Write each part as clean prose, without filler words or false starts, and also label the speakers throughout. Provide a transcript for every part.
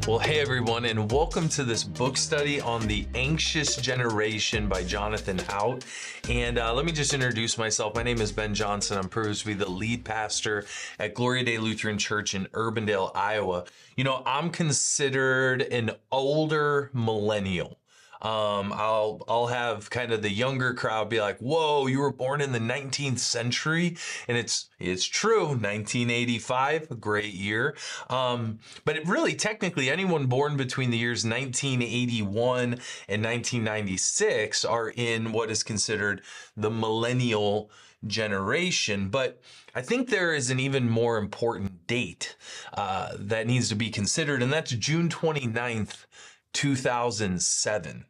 Speaker 1: Well, hey everyone, and welcome to this book study on The Anxious Generation by Jonathan Haidt. And let me just introduce myself. My name is Ben Johnson. I'm privileged to be the lead pastor at Gloria Lutheran Church in Urbandale, Iowa. You know, I'm considered an older millennial. I'll have kind of the younger crowd be like, whoa, you were born in the 19th century. And it's true. 1985, a great year. But it really, technically, anyone born between the years 1981 and 1996 are in what is considered the millennial generation. But I think there is an even more important date that needs to be considered, and that's June 29th, 2007.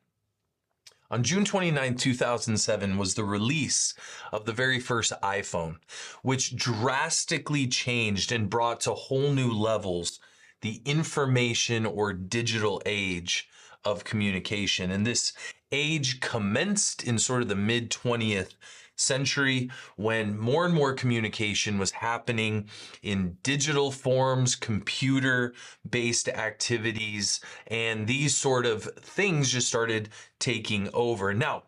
Speaker 1: On June 29, 2007 was the release of the very first iPhone, which drastically changed and brought to whole new levels the information or digital age of communication. And this age commenced in sort of the mid 20th century when more and more communication was happening in digital forms, computer-based activities, and these sort of things just started taking over. Now,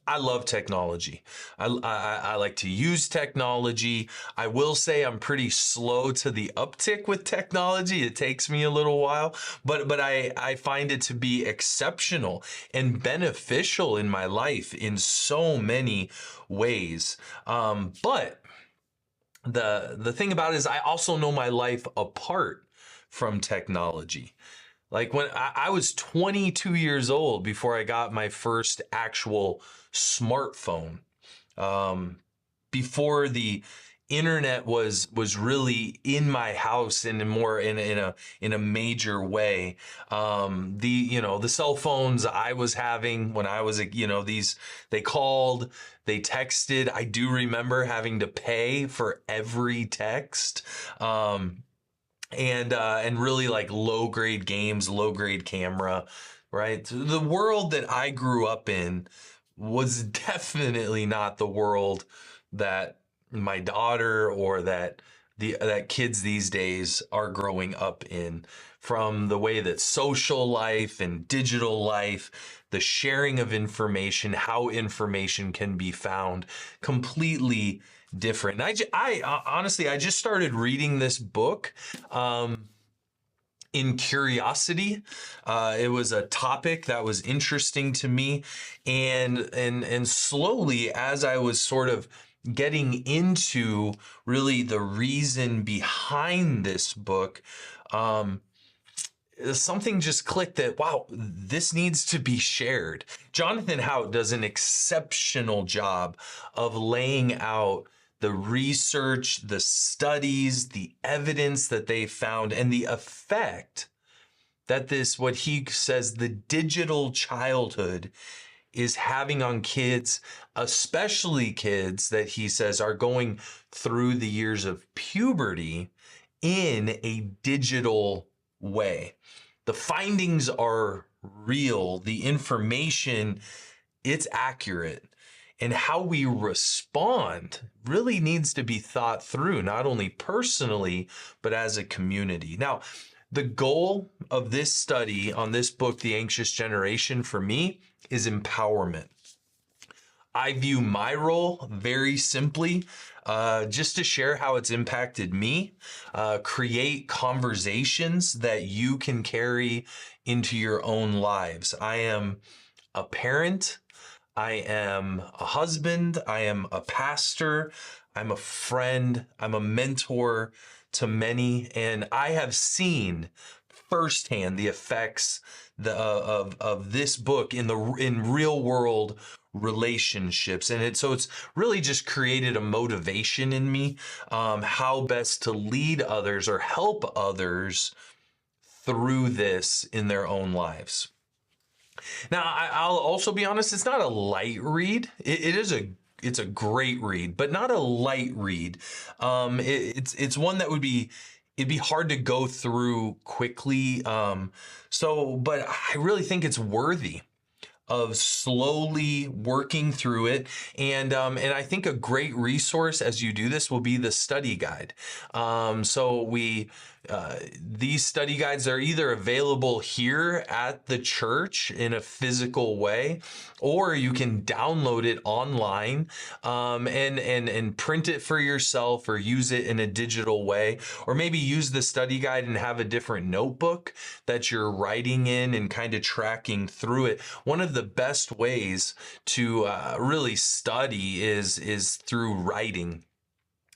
Speaker 1: I love technology. I like to use technology. I will say I'm pretty slow to the uptick with technology. It takes me a little while, but I find it to be exceptional and beneficial in my life in so many ways. But the thing about it is I also know my life apart from technology. Like when I was 22 years old before I got my first actual smartphone, before the internet was really in my house and in a major way. The cell phones I was having when I was they called, they texted. I do remember having to pay for every text. And really like low grade games, low grade camera, right? The world that I grew up in was definitely not the world that my daughter or that kids these days are growing up in. From the way that social life and digital life, the sharing of information, how information can be found, completely different. And I honestly, I just started reading this book in curiosity. It was a topic that was interesting to me, and slowly, as I was sort of getting into really the reason behind this book, something just clicked that, wow, this needs to be shared. Jonathan Haidt does an exceptional job of laying out the research, the studies, the evidence that they found, and the effect that what he says, the digital childhood is having on kids, especially kids that he says are going through the years of puberty in a digital way. The findings are real. The information, it's accurate. And how we respond really needs to be thought through, not only personally, but as a community. Now, the goal of this study on this book, The Anxious Generation, for me, is empowerment. I view my role very simply, just to share how it's impacted me, create conversations that you can carry into your own lives. I am a parent. I am a husband. I am a pastor. I'm a friend. I'm a mentor to many. And I have seen firsthand the effects of this book in real world relationships. And so it's really just created a motivation in me, how best to lead others or help others through this in their own lives. Now, I'll also be honest, it's not a light read. It's a great read, but not a light read. It's one that it'd be hard to go through quickly. But I really think it's worthy of slowly working through it. And I think a great resource as you do this will be the study guide. So we these study guides are either available here at the church in a physical way, or you can download it online, and print it for yourself, or use it in a digital way, or maybe use the study guide and have a different notebook that you're writing in and kind of tracking through it. One of the best ways to really study is through writing.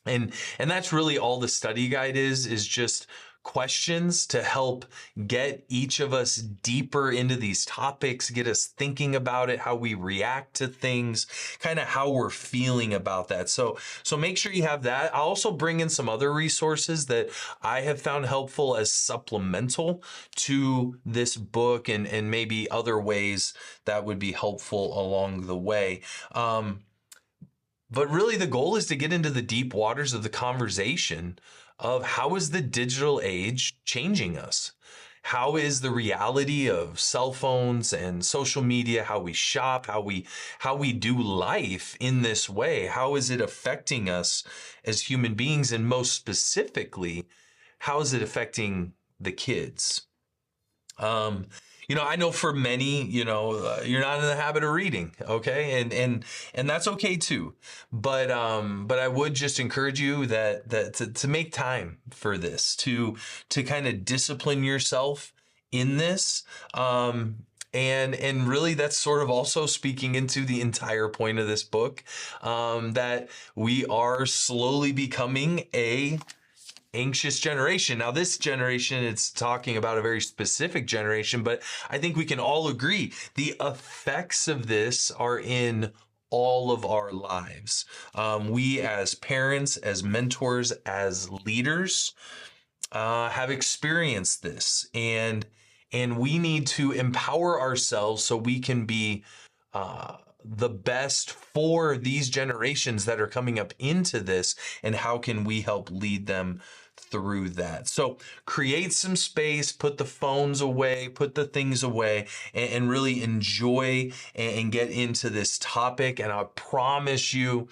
Speaker 1: And that's really all the study guide is just questions to help get each of us deeper into these topics, get us thinking about it, how we react to things, kind of how we're feeling about that. So make sure you have that. I'll also bring in some other resources that I have found helpful as supplemental to this book, and maybe other ways that would be helpful along the way. But really the goal is to get into the deep waters of the conversation of how is the digital age changing us? How is the reality of cell phones and social media, how we shop, how we do life in this way? How is it affecting us as human beings? And most specifically, how is it affecting the kids? I know for many, you're not in the habit of reading, okay, and that's okay too. But I would just encourage you that to make time for this, to kind of discipline yourself in this. And really that's sort of also speaking into the entire point of this book, that we are slowly becoming a anxious generation. Now, this generation, it's talking about a very specific generation, but I think we can all agree the effects of this are in all of our lives. We as parents, as mentors, as leaders, have experienced this, and we need to empower ourselves so we can be the best for these generations that are coming up into this, and how can we help lead them through that. So create some space, put the phones away, put the things away, and really enjoy and get into this topic. And I promise you,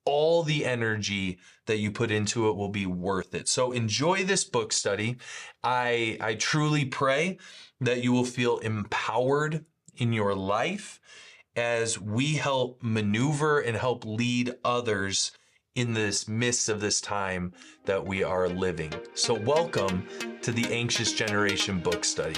Speaker 1: all the energy that you put into it will be worth it. So enjoy this book study. I truly pray that you will feel empowered in your life as we help maneuver and help lead others in this midst of this time that we are living. So welcome to the Anxious Generation book study.